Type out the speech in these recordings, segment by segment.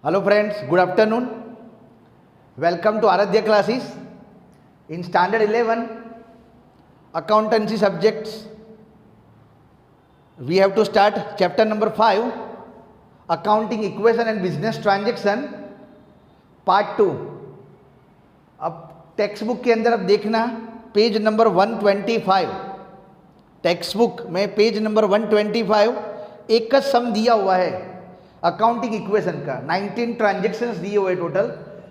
Hello friends, good afternoon. Welcome to Aradhya classes in standard 11 accountancy subjects. We have to start chapter number 5 accounting equation and business transaction part 2. अब text book के अंदर अब देखना page number 125, text book में page number 125 एक का सम दिया हुआ है अकाउंटिंग इक्वेशन का, 19 ट्रांजेक्शन्स दिए हुए टोटल।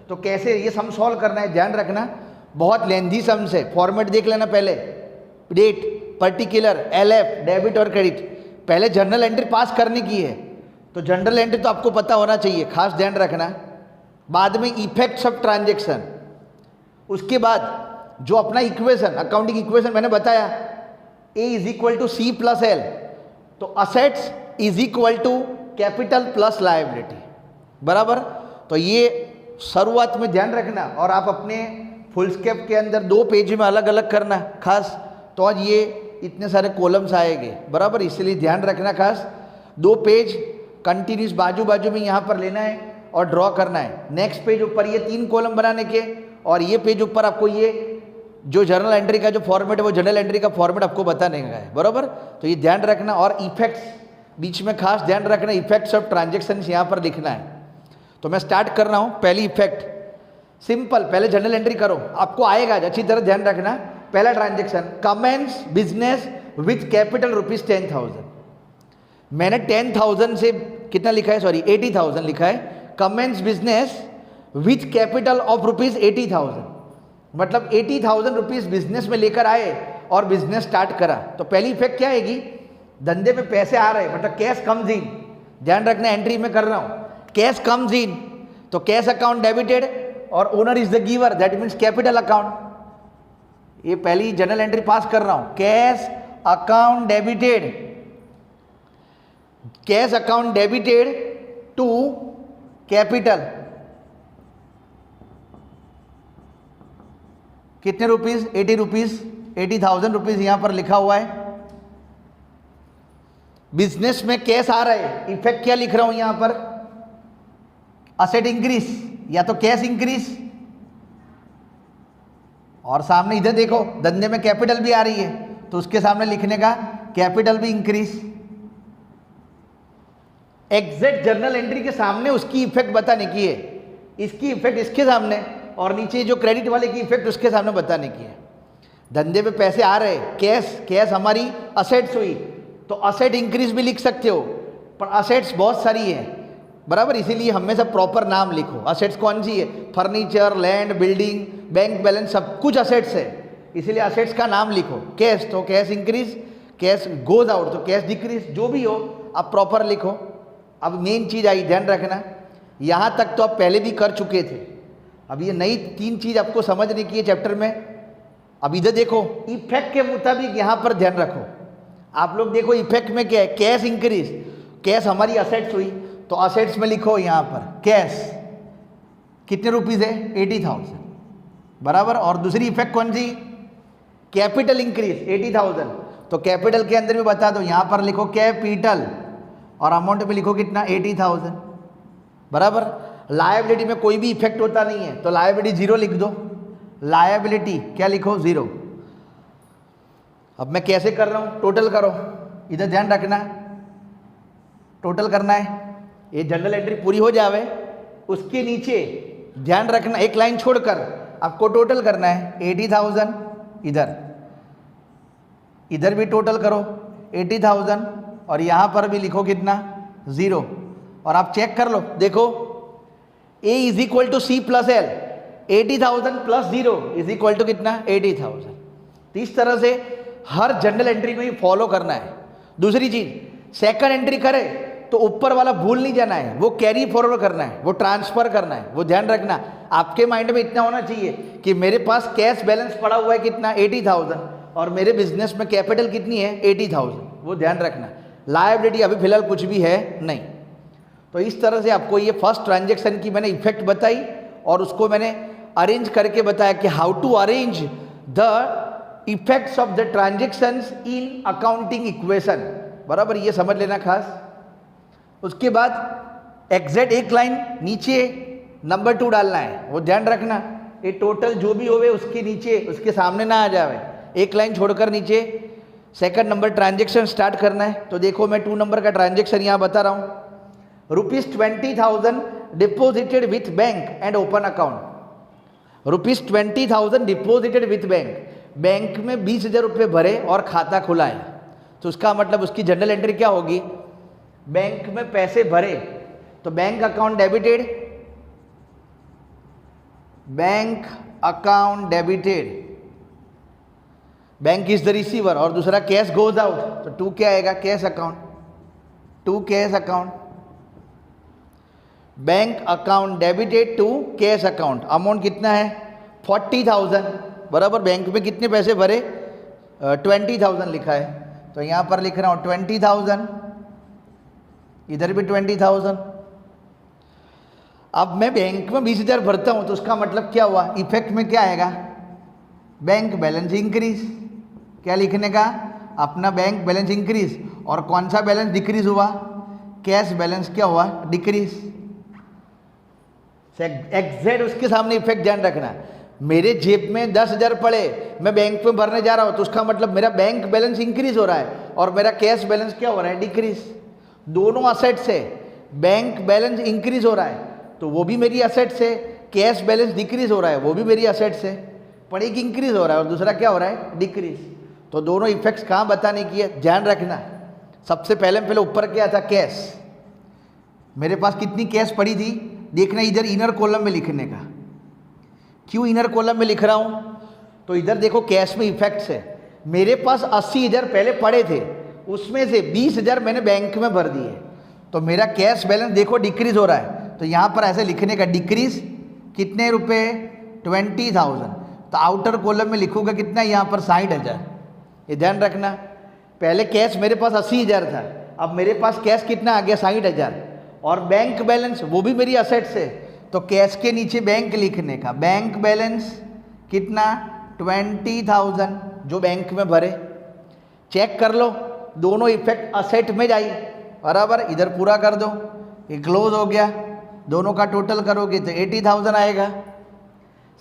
तो कैसे ये सम सॉल्व करना है ध्यान रखना, बहुत लेंथी सम्स है। फॉर्मेट देख लेना पहले, डेट, पर्टिकुलर, एलएफ, डेबिट और क्रेडिट। पहले जर्नल एंट्री पास करने की है, तो जर्नल एंट्री तो आपको पता होना चाहिए, खास ध्यान रखना। बाद में इफेक्ट्स ऑफ ट्रांजेक्शन, उसके बाद जो अपना इक्वेशन अकाउंटिंग इक्वेशन मैंने बताया A is equal to C plus L, तो assets is equal to capital plus liability, बराबर। तो ये शुरुआत में ध्यान रखना, और आप अपने फुल स्केप के अंदर 2 पेज में अलग अलग करना खास, तो आज ये इतने सारे कॉलम्स आएंगे, बराबर। इसलिए ध्यान रखना खास, 2 पेज कंटिन्यूस बाजू बाजू में यहाँ पर लेना है और ड्रॉ करना है। नेक्स्ट पेज ऊपर ये 3 कॉलम बनाने के, और ये पेज ऊपर आपको ये जो जर्नल एंट्री का जो फॉर्मेट है वो जर्नल एंट्री का फॉर्मेट आपको बताने का है, बराबर। तो ये ध्यान रखना, और इफेक्ट्स बीच में खास ध्यान रखना, इफेक्ट्स ऑफ ट्रांजेक्शन यहाँ पर लिखना है। तो मैं स्टार्ट कर रहा हूँ। पहली इफेक्ट सिंपल, पहले जर्नल एंट्री करो, आपको आएगा, अच्छी तरह ध्यान रखना। पहला transaction, commence business with capital rupees 10,000। मैंने 10,000 से कितना लिखा है, सॉरी 80,000 लिखा है। Commence business with capital of rupees 80,000, मतलब 80,000 रुपीज बिजनेस में लेकर आए और बिजनेस स्टार्ट करा। तो पहली इफेक्ट क्या आएगी, धंधे में पैसे आ रहे, मतलब कैश कम्स इन। ध्यान रखना, एंट्री में कर रहा हूं, कैश कम्स इन, तो कैश अकाउंट डेबिटेड और owner is the giver, that means capital account. ये पहली जर्नल एंट्री पास कर रहा हूं, cash account debited, cash account debited to capital, कितने रुपीज, 80 रुपीज, 80,000 रुपीज यहां पर लिखा हुआ है। बिजनेस में कैश आ रहा है, इफेक्ट क्या लिख रहा हूं यहां पर, असेट इंक्रीज या तो कैश इंक्रीज, और सामने इधर देखो धंधे में कैपिटल भी आ रही है, तो उसके सामने लिखने का कैपिटल भी इंक्रीज। एग्जैक्ट जर्नल एंट्री के सामने उसकी इफेक्ट बताने की है, इसकी इफेक्ट इसके सामने, और नीचे जो क्रेडिट वाले की इफेक्ट उसके सामने बताने की है। धंधे पे पैसे आ रहे, कैश हमारी असेट्स हुई, तो असेट इंक्रीज भी लिख सकते हो, पर असेट्स बहुत सारी है, बराबर। इसीलिए हमेशा प्रॉपर नाम लिखो। असेट्स कौन सी है, furniture, land, building, bank balance, सब कुछ असेट्स है, इसीलिए असेट्स का नाम लिखो। कैश तो cash increase, cash goes out तो कैश डिक्रीज, जो भी हो आप प्रॉपर लिखो। अब मेन चीज आई, ध्यान रखना, यहां तक तो आप पहले भी कर चुके थे, अब ये नई 3 चीज आपको समझने की है चैप्टर में। अब इधर देखो, इफेक्ट के मुताबिक यहां पर ध्यान रखो। आप लोग देखो इफेक्ट में क्या है, कैश इंक्रीज, कैश हमारी असेट्स हुई, तो असेट्स में लिखो यहां पर कैश कितने रुपीज है, 80,000, बराबर। और दूसरी इफेक्ट कौन सी, कैपिटल इंक्रीज 80,000, तो कैपिटल के अंदर भी बता दो, यहां पर लिखो कैपिटल, और अमाउंट में लिखो कितना, 80,000, बराबर। लायबिलिटी में कोई भी इफेक्ट होता नहीं है, तो लायबिलिटी 0 लिख दो, लायबिलिटी क्या लिखो, 0। अब मैं कैसे कर रहा हूं, टोटल करो, इधर ध्यान रखना, टोटल करना है। ये जनरल एंट्री पूरी हो जावे, उसके नीचे ध्यान रखना, एक लाइन छोड़कर आपको टोटल करना है। 80,000 इधर भी टोटल करो 80,000, और यहां पर भी लिखो कितना, 0। और आप चेक कर लो, देखो A is equal to C plus L, 80,000 plus 0 is equal to कितना, 80,000। तो इस तरह से हर जनरल एंट्री को ही फॉलो करना है। दूसरी चीज, सेकंड एंट्री करे तो ऊपर वाला भूल नहीं जाना है, वो कैरी फॉरवर्ड करना है, वो ट्रांसफर करना है, वो ध्यान रखना। आपके माइंड में इतना होना चाहिए कि मेरे पास कैश बैलेंस पड़ा हुआ है कितना, 80,000, और मेरे बिजनेस में कैपिटल कितनी है, 80,000, वो ध्यान रखना। लायबिलिटी अभी फिलहाल कुछ भी है नहीं। तो इस तरह से आपको ये फर्स्ट ट्रांजेक्शन की मैंने इफेक्ट बताई, और उसको मैंने अरेंज करके बताया कि how to arrange the effects of the transactions in accounting equation, बराबर। ये समझ लेना खास। उसके बाद एग्जैक्ट एक लाइन नीचे नंबर 2 डालना है, वो ध्यान रखना। ये टोटल जो भी होवे उसके नीचे, उसके सामने ना आ जावे, एक लाइन छोड़कर नीचे सेकंड नंबर ट्रांजेक्शन स्टार्ट करना है। तो देखो मैं 2 नंबर का ट्रांजेक्शन यहाँ बता रहा हूँ। ₹20,000 deposited with bank and open account. ₹20,000 deposited with bank, bank में 20,000 रुपये भरे और खाता खुलाए। तो उसका मतलब उसकी जनरल एंट्री क्या होगी, बैंक में पैसे भरे तो bank account debited, bank account debited, bank is the receiver, और दूसरा कैश गोज आउट, तो 2 क्या आएगा, cash account, 2 cash account, bank account debited to cash account. Amount कितना है 40,000, बराबर। बैंक में कितने पैसे भरे 20,000 लिखा है, तो यहाँ पर लिख रहा हूँ 20,000, इधर भी 20,000। अब मैं बैंक में 20,000 भरता हूँ तो उसका मतलब क्या हुआ, इफेक्ट में क्या आएगा, बैंक बैलेंस इंक्रीज। क्या लिखने का, अपना बैंक बैलेंस इंक्रीज, और कौन सा बैलेंस डिक्रीज हुआ, कैश बैलेंस क्या हुआ, डिक्रीज। एग्जैक्ट उसके सामने इफेक्ट ध्यान रखना। मेरे जेब में 10,000 पड़े, मैं बैंक में भरने जा रहा हूँ तो उसका मतलब मेरा बैंक बैलेंस इंक्रीज हो रहा है और मेरा कैश बैलेंस क्या हो रहा है, डिक्रीज। दोनों असेट से बैंक बैलेंस इंक्रीज हो रहा है तो वो भी मेरी असेट से, कैश बैलेंस डिक्रीज हो रहा है वो भी मेरी असेट से, पर एक इंक्रीज हो रहा है और दूसरा क्या हो रहा है, डिक्रीज। तो दोनों इफेक्ट्स कहाँ बताने की है, ध्यान रखना। सबसे पहले ऊपर क्या था, कैश। मेरे पास कितनी कैश पड़ी थी, देखना इधर इनर कॉलम में लिखने का। क्यों इनर कॉलम में लिख रहा हूँ, तो इधर देखो कैश में इफेक्ट्स है। मेरे पास 80,000 पहले पड़े थे, उसमें से 20,000 मैंने बैंक में भर दिए, तो मेरा कैश बैलेंस देखो डिक्रीज हो रहा है। तो यहाँ पर ऐसे लिखने का, डिक्रीज कितने रुपए, 20,000। तो आउटर कॉलम में लिखूंगा कितना, यहाँ पर 60,000। ये ध्यान रखना, पहले कैश मेरे पास 80,000 था, अब मेरे पास कैश कितना आ गया, 60,000, और बैंक बैलेंस वो भी मेरी असेट्स है। तो कैश के नीचे बैंक लिखने का, बैंक बैलेंस कितना, 20,000 जो बैंक में भरे। चेक कर लो, दोनों इफेक्ट असेट में जाए, बराबर। इधर पूरा कर दो, ये क्लोज हो गया, दोनों का टोटल करोगे तो 80,000 आएगा।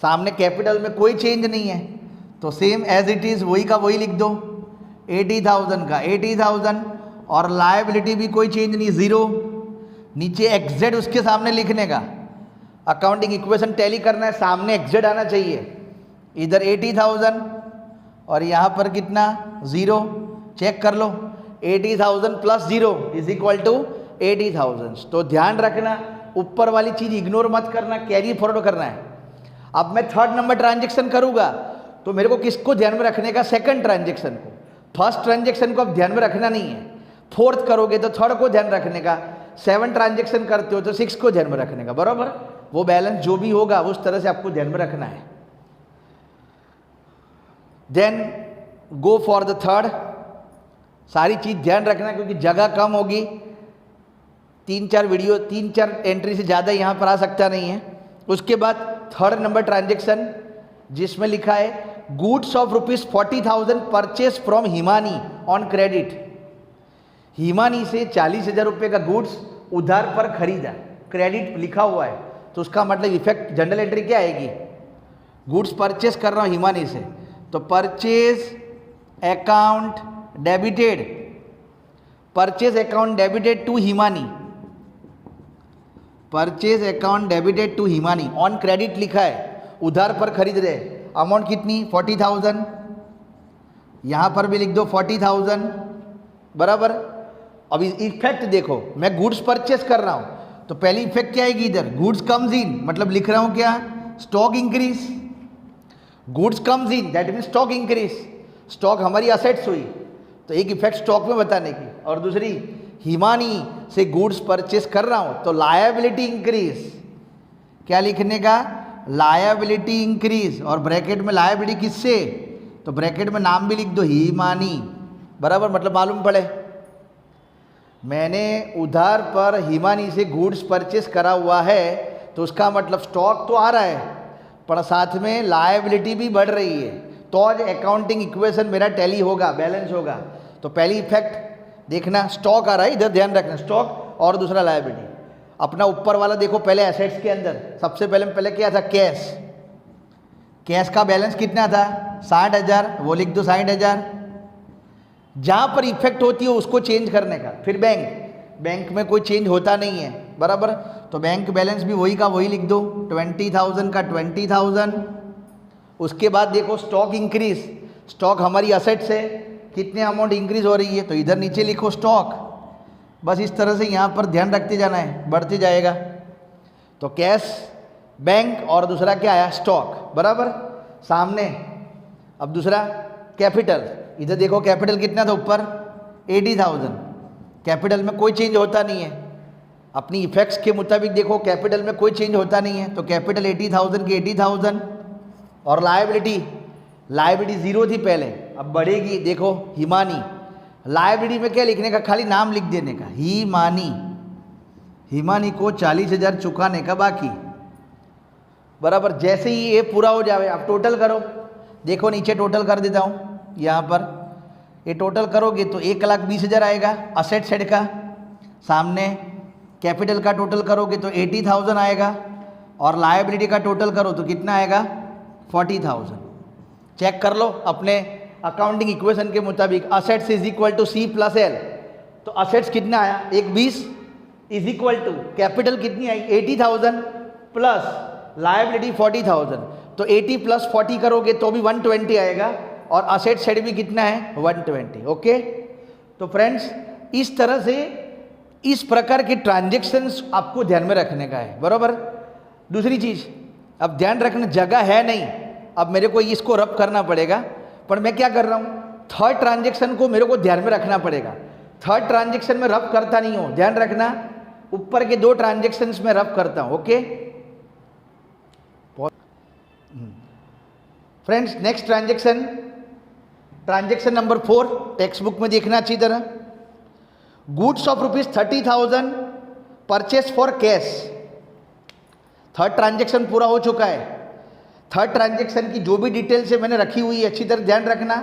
सामने कैपिटल में कोई चेंज नहीं है तो सेम एज इट इज़ वही का वही लिख दो, 80,000 का 80,000, और लायबिलिटी भी कोई चेंज नहीं, 0। नीचे एग्जेड उसके सामने लिखने का, अकाउंटिंग इक्वेशन टैली करना है, सामने एग्जेड आना चाहिए। इधर 80,000 और यहाँ पर कितना, 0। चेक कर लो, 80,000 प्लस 0 इज इक्वल टू 80,000। तो ध्यान रखना, ऊपर वाली चीज़ इग्नोर मत करना, कैरी फॉरवर्ड करना है। अब मैं 3rd नंबर ट्रांजेक्शन करूँगा तो मेरे को किसको ध्यान में रखने का, सेकंड ट्रांजेक्शन को। फर्स्ट ट्रांजेक्शन को अब ध्यान में रखना नहीं है, 4th करोगे तो 3rd को ध्यान रखने का, 7 ट्रांजेक्शन करते हो तो 6 को ध्यान में रखने का, बराबर। वो बैलेंस जो भी होगा उस तरह से आपको ध्यान में रखना है। Then go for the 3rd। सारी चीज़ ध्यान रखना क्योंकि जगह कम होगी, 3-4 एंट्री से ज़्यादा यहाँ पर आ सकता नहीं है। उसके बाद 3rd नंबर ट्रांजेक्शन जिसमें लिखा है goods of ₹40,000 purchase from Himani on credit. Himani से 40,000 रुपये का गुड्स उधार पर खरीदा, क्रेडिट लिखा हुआ है, तो उसका मतलब इफेक्ट जनरल एंट्री क्या आएगी, गुड्स परचेस कर रहा हूँ हिमानी से, तो purchase account debited, purchase account debited to Himani, purchase account debited to Himani, on credit लिखा है, उधार पर खरीद रहे। अमाउंट कितनी, 40,000, यहाँ पर भी लिख दो 40,000, बराबर। अब इफेक्ट देखो, मैं गुड्स परचेस कर रहा हूँ तो पहली इफेक्ट क्या आएगी, इधर गुड्स कम्स इन, मतलब लिख रहा हूँ क्या, stock increase. Goods comes in that mean stock increase, stock हमारी असेट्स हुई, तो एक इफेक्ट स्टॉक में बताने की, और दूसरी हिमानी से गुड्स परचेस कर रहा हूँ तो लायबिलिटी इंक्रीज। क्या लिखने का, लायबिलिटी इंक्रीज, और ब्रैकेट में लायबिलिटी किससे, तो ब्रैकेट में नाम भी लिख दो, हिमानी, बराबर। मतलब मालूम पड़े मैंने उधार पर हिमानी से गुड्स परचेस करा हुआ है तो उसका मतलब स्टॉक तो आ रहा है पर साथ में लायबिलिटी भी बढ़ रही है, तो आज अकाउंटिंग इक्वेशन मेरा टैली होगा, बैलेंस होगा। तो पहली इफेक्ट देखना, स्टॉक आ रहा है, इधर ध्यान रखना, स्टॉक, और दूसरा लायबिलिटी। अपना ऊपर वाला देखो पहले एसेट्स के अंदर सबसे पहले क्या था, कैश। कैश का बैलेंस कितना था 60,000, वो लिख दो 60,000। जहाँ पर इफेक्ट होती है उसको चेंज करने का। फिर बैंक में कोई चेंज होता नहीं है, बराबर, तो बैंक बैलेंस भी वही का वही लिख दो, 20,000 का 20,000। उसके बाद देखो स्टॉक इंक्रीज, स्टॉक हमारी असेट्स है, कितने अमाउंट इंक्रीज हो रही है, तो इधर नीचे लिखो स्टॉक। बस इस तरह से यहाँ पर ध्यान रखते जाना है, बढ़ते जाएगा। तो कैश, बैंक और दूसरा क्या आया स्टॉक, बराबर। सामने अब दूसरा कैपिटल, इधर देखो कैपिटल कितना था ऊपर 80,000। कैपिटल में कोई चेंज होता नहीं है, अपनी इफेक्ट्स के मुताबिक देखो कैपिटल में कोई चेंज होता नहीं है, तो कैपिटल 80,000 की 80,000। और लायबिलिटी ज़ीरो थी पहले, अब बढ़ेगी, देखो हिमानी। लायबिलिटी में क्या लिखने का, खाली नाम लिख देने का, हिमानी को 40,000 चुकाने का बाकी, बराबर। जैसे ही ये पूरा हो जाए आप टोटल करो, देखो नीचे टोटल कर देता हूँ, यहाँ पर ये टोटल करोगे तो 1,20,000 आएगा असेट साइड का। सामने कैपिटल का टोटल करोगे तो 80,000 आएगा, और लायबिलिटी का टोटल करो तो कितना आएगा 40,000। चेक कर लो अपने अकाउंटिंग इक्वेशन के मुताबिक, assets is equal to C plus L. तो असेट्स कितना आया 120 इज इक्वल टू कैपिटल कितनी आई 80,000 प्लस लायबिलिटी 40,000। तो 80 प्लस 40 करोगे तो भी 120 आएगा, और असेट साइड भी कितना है 120। ओके, तो फ्रेंड्स इस तरह से इस प्रकार के ट्रांजेक्शन्स आपको ध्यान में रखने का है, बराबर। दूसरी चीज़, अब ध्यान रखना जगह है नहीं, अब मेरे को इसको रब करना पड़ेगा, पर मैं क्या कर रहा हूँ थर्ड ट्रांजेक्शन को मेरे को ध्यान में रखना पड़ेगा। थर्ड ट्रांजेक्शन में रब करता नहीं हूँ, ध्यान रखना, ऊपर के 2 ट्रांजेक्शन्स में रब करता हूँ। Okay friends, next transaction number 4, text book में देखना अच्छी तरह। Goods of ₹30,000 purchase for cash. Third transaction पूरा हो चुका है। थर्ड ट्रांजेक्शन की जो भी डिटेल्स है मैंने रखी हुई है, अच्छी तरह ध्यान रखना,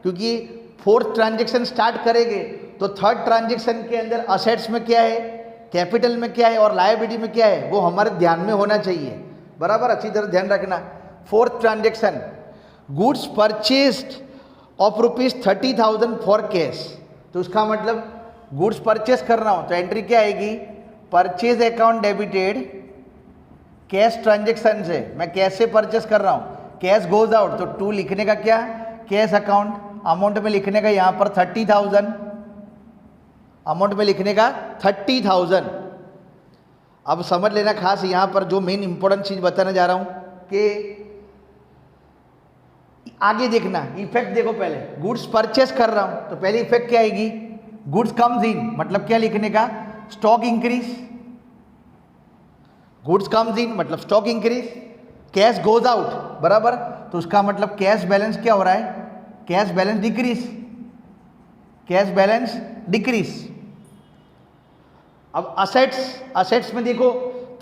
क्योंकि फोर्थ ट्रांजेक्शन स्टार्ट करेंगे तो थर्ड ट्रांजेक्शन के अंदर असेट्स में क्या है, कैपिटल में क्या है और लायबिलिटी में क्या है, वो हमारे ध्यान में होना चाहिए, बराबर। अच्छी तरह ध्यान रखना। Fourth transaction, goods purchased of ₹30,000 for cash. तो उसका मतलब गुड्स परचेस कर रहा हूँ तो एंट्री क्या आएगी, purchase account debited cash transaction से, मैं कैश से परचेस कर रहा हूँ, कैश गोज आउट, तो 2 लिखने का क्या, कैश अकाउंट, अमाउंट में लिखने का यहाँ पर 30,000, अमाउंट में लिखने का 30,000। अब समझ लेना खास यहाँ पर जो मेन इंपॉर्टेंट चीज़ बताने जा रहा हूँ कि आगे देखना इफेक्ट। देखो पहले गुड्स परचेस कर रहा हूँ तो पहले इफेक्ट क्या आएगी, गुड्स कम्स इन, मतलब क्या लिखने का, stock increase. Goods comes in मतलब stock increase, cash goes out, बराबर, तो उसका मतलब कैश बैलेंस क्या हो रहा है, cash balance decrease, cash balance decrease. अब असेट्स में देखो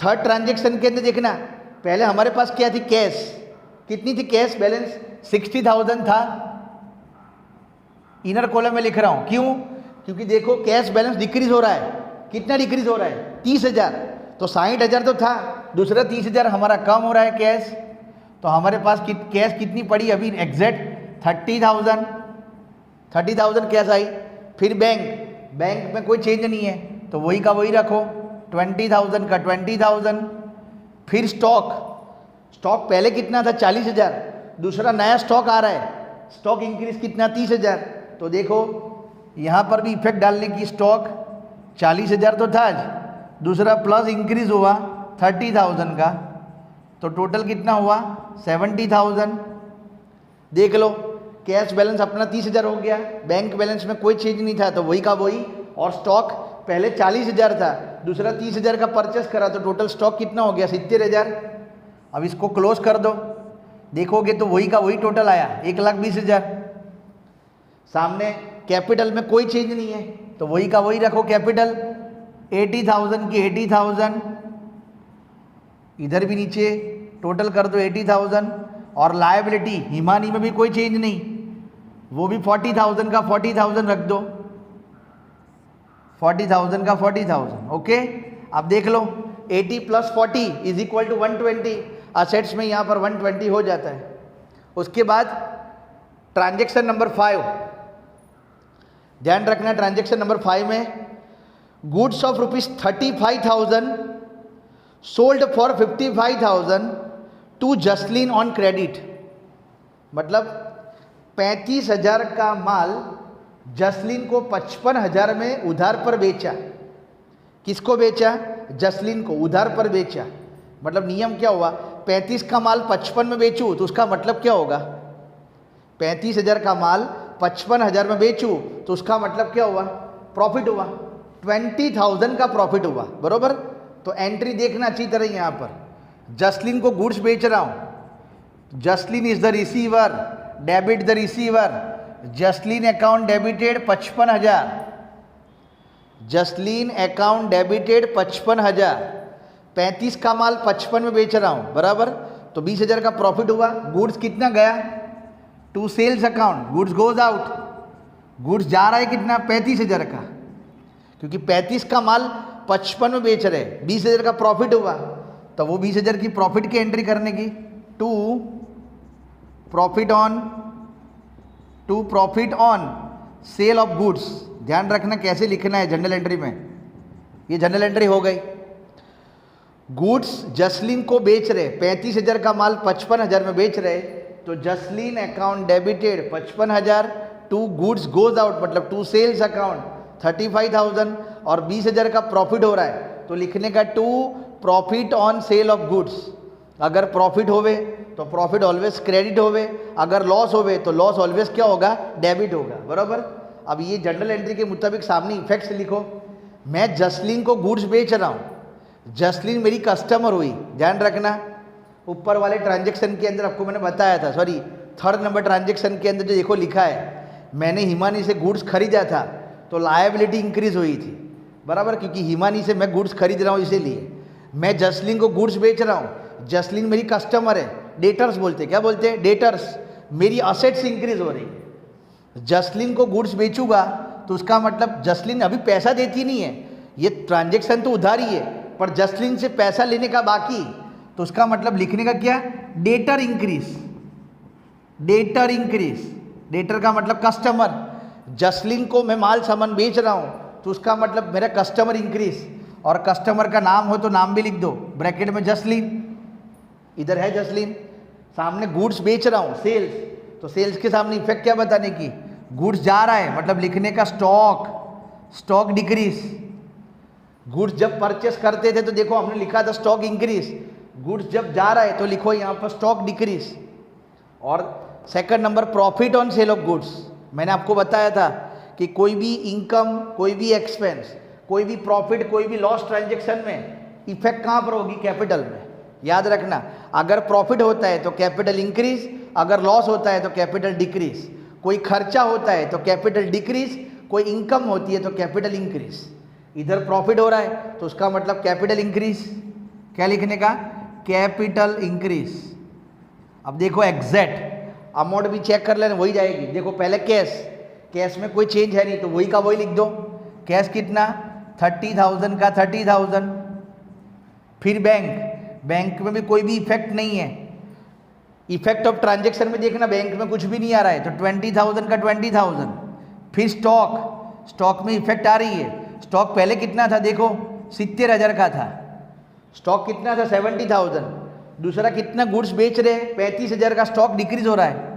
थर्ड ट्रांजेक्शन के अंदर देखना, पहले हमारे पास क्या थी, कैश कितनी थी, कैश बैलेंस 60,000 था, इनर कॉलम में लिख रहा हूं, क्यों, क्योंकि देखो कैश बैलेंस डिक्रीज हो रहा है, कितना डिक्रीज हो रहा है 30,000, तो 60,000 तो था, दूसरा 30,000 हमारा कम हो रहा है कैश, तो हमारे पास कैश कितनी पड़ी अभी एग्जैक्ट 30,000 कैश आई। फिर बैंक में कोई चेंज नहीं है तो वही का वही रखो, 20,000 का 20,000। फिर स्टॉक पहले कितना था 40,000, दूसरा नया स्टॉक आ रहा है, स्टॉक इंक्रीज कितना 30,000, तो देखो यहाँ पर भी इफेक्ट डालने की, स्टॉक 40,000 तो था, दूसरा प्लस इंक्रीज हुआ 30,000 का, तो टोटल कितना हुआ 70,000। देख लो कैश बैलेंस अपना 30,000 हो गया, बैंक बैलेंस में कोई चेंज नहीं था तो वही का वही, और स्टॉक पहले 40,000 था, दूसरा 30,000 का परचेस करा तो टोटल स्टॉक कितना हो गया 70,000। अब इसको क्लोज कर दो, देखोगे तो वही का वही टोटल आया 1,20,000। सामने कैपिटल में कोई चेंज नहीं है तो वही का वही रखो, कैपिटल 80,000 की 80,000, इधर भी नीचे टोटल कर दो 80,000। और लायबिलिटी हिमानी में भी कोई चेंज नहीं, वो भी 40,000 का 40,000 रख दो, 40,000 का 40,000। ओके, आप देख लो 80 + 40 = 120, असेट्स में यहाँ पर 120 हो जाता है। उसके बाद ट्रांजेक्शन नंबर 5, ध्यान रखना ट्रांजेक्शन नंबर 5 में goods of ₹35,000 sold for 55,000 to Jasleen on credit, मतलब 35,000 का माल जसलीन को 55,000 में उधार पर बेचा। किसको बेचा? जसलीन को उधार पर बेचा। मतलब नियम क्या हुआ, 35 का माल 55 में बेचूँ तो उसका मतलब क्या होगा, 35,000 का माल 55,000 में बेचूँ तो उसका मतलब क्या हुआ, प्रॉफिट हुआ, 20,000 का प्रॉफिट हुआ, बरोबर। तो एंट्री देखना अच्छी तरह यहाँ पर, जसलीन को गुड्स बेच रहा हूँ, Jasleen is the receiver, debit the receiver, Jasleen account debited 55,000, Jasleen account debited 55,000, 35 का माल 55 में बेच रहा हूँ, बराबर। तो 20,000 का प्रॉफिट हुआ। गुड्स कितना गया, to sales account, goods goes out, goods जा रहा है कितना, 35,000 का, क्योंकि 35 का माल 55 में बेच रहे, 20,000 का प्रॉफिट हुआ, तो वो 20,000 की प्रॉफिट की एंट्री करने की, to profit on sale of goods. ध्यान रखना कैसे लिखना है जनरल एंट्री में, ये जनरल एंट्री हो गई। गुड्स जसलीन को बेच रहे, 35,000 का माल 55,000 में बेच रहे, तो Jasleen account debited 55,000 to goods goes out, मतलब टू सेल्स अकाउंट 35,000 और 20,000 का प्रॉफिट हो रहा है, तो लिखने का to profit on sale of goods. अगर प्रॉफिट होवे तो प्रॉफिट ऑलवेज क्रेडिट होवे, अगर लॉस होवे तो लॉस ऑलवेज क्या होगा, डेबिट होगा, बराबर। अब ये जनरल एंट्री के मुताबिक सामने इफेक्ट्स लिखो। मैं जसलीन को गुड्स बेच रहा हूँ, जसलीन मेरी कस्टमर हुई, ध्यान रखना ऊपर वाले ट्रांजेक्शन के अंदर आपको मैंने बताया था, सॉरी 3rd नंबर ट्रांजेक्शन के अंदर जो देखो लिखा है, मैंने हिमानी से गुड्स खरीदा था तो लायबिलिटी इंक्रीज हुई थी, बराबर, क्योंकि हिमानी से मैं गुड्स खरीद रहा हूँ, इसीलिए मैं जसलीन को गुड्स बेच रहा हूँ, जसलीन मेरी कस्टमर है, डेटर्स बोलते, क्या बोलते हैं, डेटर्स, मेरी असेट्स इंक्रीज हो रही है। जसलीन को गुड्स बेचूंगा तो उसका मतलब जसलीन अभी पैसा देती नहीं है, ये ट्रांजेक्शन तो उधारी है, पर जसलीन से पैसा लेने का बाकी, तो उसका मतलब लिखने का क्या, debtor increase, debtor increase, debtor का मतलब कस्टमर, जसलीन को मैं माल सामान बेच रहा हूँ तो उसका मतलब मेरा कस्टमर इंक्रीज, और कस्टमर का नाम हो तो नाम भी लिख दो ब्रैकेट में जसलीन, इधर है जसलीन, सामने गुड्स बेच रहा हूँ सेल्स, तो सेल्स के सामने इफेक्ट क्या बताने की, गुड्स जा रहा है मतलब लिखने का स्टॉक, स्टॉक डिक्रीज। गुड्स जब परचेस करते थे तो देखो हमने लिखा था स्टॉक इंक्रीज, गुड्स जब जा रहा है तो लिखो यहाँ पर स्टॉक डिक्रीज। और 2nd number profit on sale of goods, मैंने आपको बताया था कि कोई भी इनकम, कोई भी एक्सपेंस, कोई भी प्रॉफिट, कोई भी लॉस ट्रांजेक्शन में इफेक्ट कहाँ पर होगी, कैपिटल में। याद रखना, अगर प्रॉफिट होता है तो कैपिटल इंक्रीज, अगर लॉस होता है तो कैपिटल डिक्रीज, कोई खर्चा होता है तो कैपिटल डिक्रीज, कोई इनकम होती है तो कैपिटल इंक्रीज। इधर प्रॉफिट हो रहा है तो उसका मतलब कैपिटल इंक्रीज, क्या लिखने का, कैपिटल इंक्रीज। अब देखो एग्जैक्ट अमाउंट भी चेक कर लेना, वही जाएगी। देखो पहले कैश, कैश में कोई चेंज है नहीं तो वही का वही लिख दो, कैश कितना 30,000 का 30,000। फिर बैंक, बैंक में भी कोई भी इफेक्ट नहीं है, इफेक्ट ऑफ ट्रांजेक्शन में देखना बैंक में कुछ भी नहीं आ रहा है तो 20,000 का 20,000। फिर स्टॉक, स्टॉक में इफेक्ट आ रही है, स्टॉक पहले कितना था देखो 70,000 का था, स्टॉक कितना था 70,000। दूसरा कितना गुड्स बेच रहे हैं 35,000 का, स्टॉक डिक्रीज हो रहा है,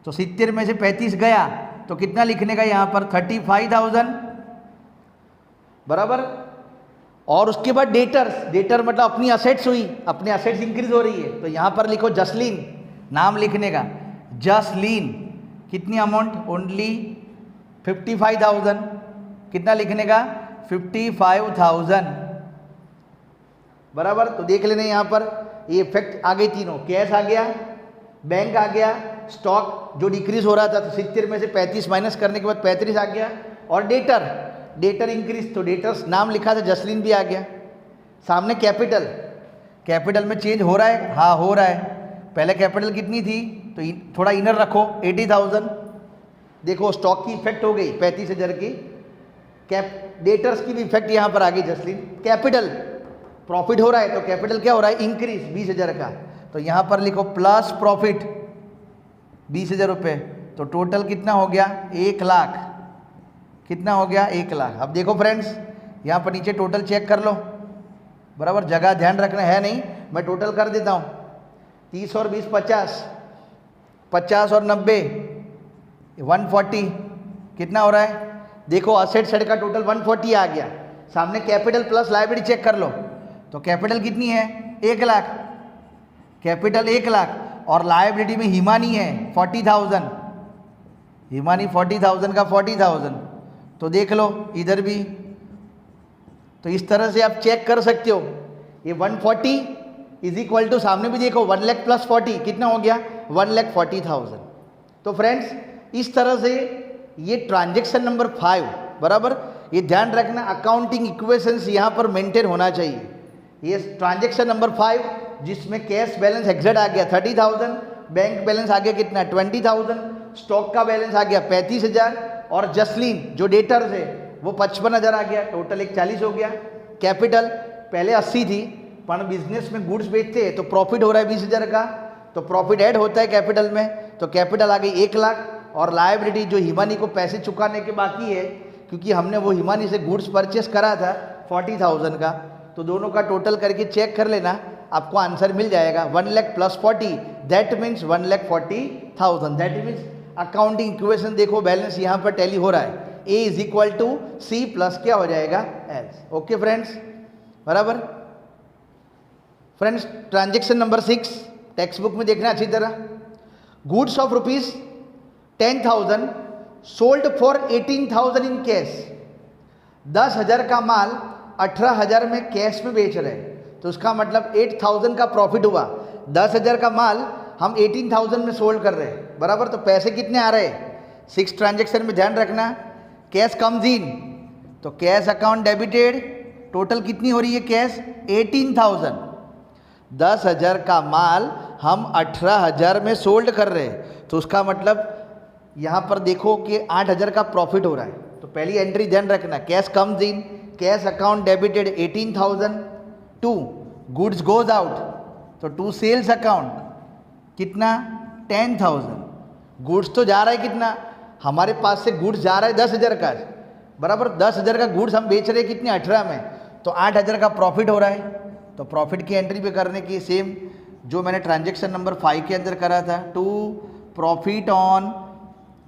तो 70 में से 35 गया तो कितना लिखने का यहाँ पर 35,000, बराबर। और उसके बाद डेटर्स, डेटर मतलब अपनी असेट्स हुई, अपने असेट्स इंक्रीज हो रही है तो यहाँ पर लिखो जसलीन, नाम लिखने का जसलीन, कितनी अमाउंट ओनली 55,000, कितना लिखने का 55,000, बराबर। तो देख लेने यहाँ पर ये इफेक्ट आ गई तीनों, कैश आ गया, बैंक आ गया, स्टॉक जो डिक्रीज हो रहा था तो 70 में से 35 माइनस करने के बाद 35 आ गया, और डेटर, डेटर इंक्रीज तो डेटर्स नाम लिखा था जसलीन भी आ गया। सामने कैपिटल, कैपिटल में चेंज हो रहा है, हाँ हो रहा है, पहले कैपिटल कितनी थी तो थोड़ा इनर रखो 80,000, देखो स्टॉक की इफेक्ट हो गई 35,000 की, डेटर्स की भी इफेक्ट यहाँ पर आ गई जसलीन। कैपिटल प्रॉफिट हो रहा है तो कैपिटल क्या हो रहा है, इंक्रीज 20,000 का, तो यहाँ पर लिखो प्लस प्रॉफिट 20,000 रुपये, तो टोटल कितना हो गया 1 लाख। कितना हो गया 1 लाख। अब देखो फ्रेंड्स यहाँ पर नीचे टोटल चेक कर लो, बराबर, जगह ध्यान रखना है नहीं, मैं टोटल कर देता हूँ। 30 और 20 50, 50 और 90 140, कितना हो रहा है, देखो असेट साइड का टोटल 140 आ गया। सामने कैपिटल प्लस लायबिलिटी चेक कर लो, तो कैपिटल कितनी है 1 लाख, कैपिटल 1 लाख और लायबिलिटी में हिमानी है 40,000, हिमानी 40,000 का 40,000, तो देख लो इधर भी। तो इस तरह से आप चेक कर सकते हो। ये 140 इज इक्वल टू, सामने भी देखो 1 लाख प्लस 40 कितना हो गया 1,40,000। तो फ्रेंड्स इस तरह से ये ट्रांजेक्शन नंबर 5, बराबर, ये ध्यान रखना अकाउंटिंग इक्वेशंस यहाँ पर मेंटेन होना चाहिए। ये ट्रांजेक्शन नंबर 5 जिसमें कैश बैलेंस एग्जिट आ गया 30,000, बैंक बैलेंस आ गया कितना 20,000, स्टॉक का बैलेंस आ गया 35,000 और जसलीन जो डेटर्स है वो 55,000 आ गया, टोटल 140 हो गया। कैपिटल पहले 80 थी, पर बिजनेस में गुड्स बेचते हैं तो प्रॉफिट हो रहा है 20,000 का, तो प्रॉफिट ऐड होता है कैपिटल में, तो कैपिटल आ गई 1 लाख और लायबिलिटी जो हिमानी को पैसे चुकाने के बाकी है, क्योंकि हमने वो हिमानी से गुड्स परचेस करा था 40,000 का, तो दोनों का टोटल करके चेक कर लेना, आपको आंसर मिल जाएगा 1 lakh plus 40, that means 1,40,000। That means accounting equation देखो बैलेंस यहाँ पर टैली हो रहा है, A is equal to C plus क्या हो जाएगा एस। ओके फ्रेंड्स, बराबर। Friends transaction number 6 textbook में देखना अच्छी तरह। Goods of rupees 10,000 sold for 18,000 in cash. 10,000 का माल 18,000 में कैश में बेच रहे हैं, तो उसका मतलब 8,000 का प्रॉफिट हुआ। 10,000 का माल हम 18,000 में सोल्ड कर रहे हैं, बराबर, तो पैसे कितने आ रहे हैं 6 ट्रांजेक्शन में ध्यान रखना। कैश कम्स इन, तो कैश अकाउंट डेबिटेड, टोटल कितनी हो रही है कैश 18,000। 10,000 का माल हम 18,000 में सोल्ड कर रहे हैं, तो उसका मतलब यहाँ पर देखो कि 8,000 का प्रॉफिट हो रहा है। तो पहली एंट्री ध्यान रखना, cash comes in, cash account debited 18,000, to goods goes out, तो टू सेल्स अकाउंट कितना 10,000। गुड्स तो जा रहा है कितना, हमारे पास से गुड्स जा रहा है 10,000 का, बराबर, 10,000 का गुड्स हम बेच रहे हैं कितने 18 में, तो 8,000 का प्रॉफिट हो रहा है। तो प्रॉफिट की एंट्री पे करने की सेम जो मैंने ट्रांजेक्शन नंबर 5 के अंदर करा था, to profit on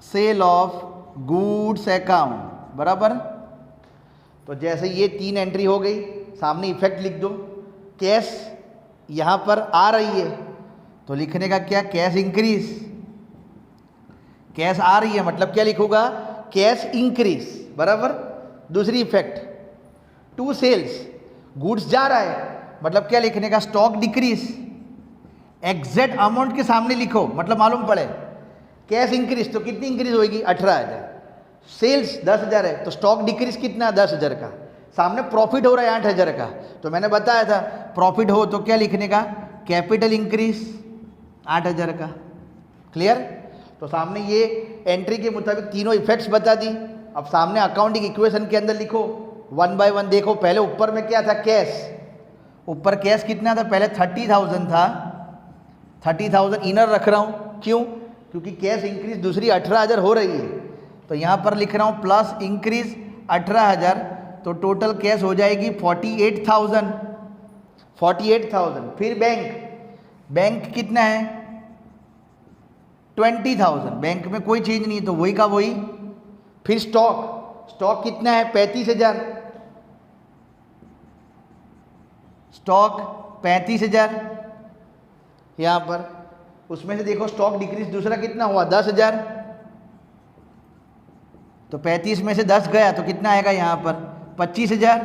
sale of goods account, बराबर। तो जैसे ये 3 एंट्री हो गई, सामने इफेक्ट लिख दो। कैश यहाँ पर आ रही है तो लिखने का क्या, कैश इंक्रीज, कैश आ रही है मतलब क्या लिखूंगा कैश इंक्रीज, बराबर। दूसरी इफेक्ट टू सेल्स, गुड्स जा रहा है मतलब क्या लिखने का, स्टॉक डिक्रीज। एग्जैक्ट अमाउंट के सामने लिखो मतलब मालूम पड़े। कैश इंक्रीज तो कितनी इंक्रीज होगी 18,000, सेल्स 10,000 है तो स्टॉक डिक्रीज कितना 10,000 का, सामने प्रॉफिट हो रहा है 8,000 का, तो मैंने बताया था प्रॉफिट हो तो क्या लिखने का, कैपिटल इंक्रीज 8,000 का। क्लियर। तो सामने ये एंट्री के मुताबिक तीनों इफेक्ट्स बता दी। अब सामने अकाउंटिंग इक्वेशन के अंदर लिखो 1 बाय 1। देखो पहले ऊपर में क्या था, कैश, ऊपर कैश कितना था, पहले 30,000 था, 30,000 इनर रख रहा हूँ, क्यों, क्योंकि कैश इंक्रीज दूसरी 18,000 हो रही है, तो यहाँ पर लिख रहा हूँ प्लस इंक्रीज 18,000, तो टोटल कैश हो जाएगी 48,000, 48,000। फिर बैंक, बैंक कितना है 20,000, बैंक में कोई चेंज नहीं है तो वही का वही। फिर स्टॉक, स्टॉक कितना है 35,000, स्टॉक 35,000 यहाँ पर, उसमें से देखो स्टॉक डिक्रीज दूसरा कितना हुआ 10,000, तो 35 में से 10 गया तो कितना आएगा यहाँ पर 25,000,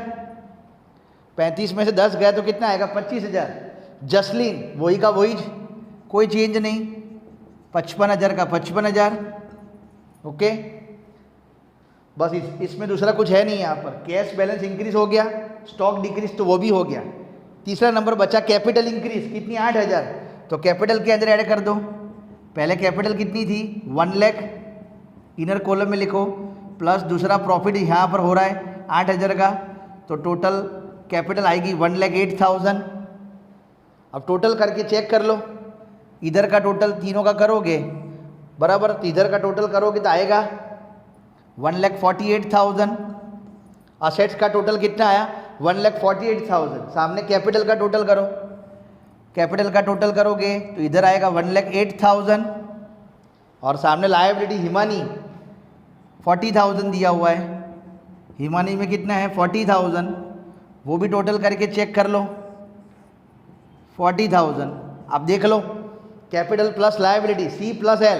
35 में से 10 गया तो कितना आएगा 25,000। जसलीन वही का वही, कोई चेंज नहीं, 55,000 का 55,000। ओके, बस इसमें दूसरा कुछ है नहीं यहाँ पर। कैश बैलेंस इंक्रीज हो गया, स्टॉक डिक्रीज तो वो भी हो गया। तीसरा नंबर बचा कैपिटल इंक्रीज, कितनी 8,000, तो कैपिटल के अंदर ऐड कर दो। पहले कैपिटल कितनी थी 1 लाख, इनर कॉलम में लिखो प्लस दूसरा प्रॉफिट यहाँ पर हो रहा है 8,000 का, तो टोटल कैपिटल आएगी 1,08,000। अब टोटल करके चेक कर लो, इधर का टोटल तीनों का करोगे बराबर, तो इधर का टोटल करोगे तो आएगा 1,48,000। असेट्स का टोटल कितना आया 1,48,000। सामने कैपिटल का टोटल करो, कैपिटल का टोटल करोगे तो इधर आएगा 1,08,000 और सामने लायबिलिटी हिमानी 40,000 दिया हुआ है, हिमानी में कितना है 40,000, वो भी टोटल करके चेक कर लो 40,000। अब देख लो capital plus liability C plus L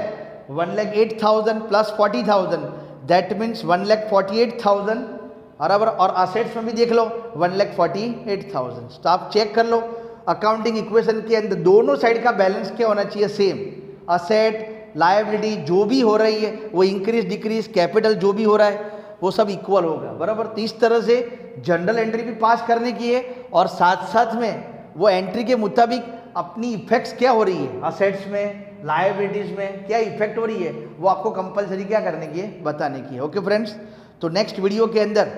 1,08,000 plus 40,000 that means 1,48,000 बराबर। और असेट्स में भी देख लो 1,48,000। तो आप चेक कर लो अकाउंटिंग इक्वेशन के अंदर दोनों साइड का बैलेंस क्या होना चाहिए, सेम। असेट लायबिलिटी जो भी हो रही है वो इंक्रीज डिक्रीज, कैपिटल जो भी हो रहा है वो सब इक्वल होगा बराबर। तो इस तरह से जनरल एंट्री भी पास करने की है और साथ साथ में वो एंट्री के मुताबिक अपनी इफेक्ट्स क्या हो रही है, असेट्स में लायबिलिटीज में क्या इफेक्ट हो रही है, वो आपको कंपलसरी क्या करने की है, बताने की है। ओके फ्रेंड्स, तो नेक्स्ट वीडियो के अंदर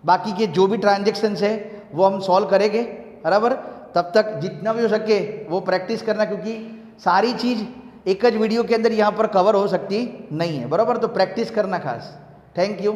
बाकी के जो भी ट्रांजेक्शन्स है वो हम सॉल्व करेंगे बराबर। तब तक जितना भी हो सके वो प्रैक्टिस करना, क्योंकि सारी चीज़ एक ज वीडियो के अंदर यहाँ पर कवर हो सकती नहीं है बराबर। तो प्रैक्टिस करना खास। Thank you.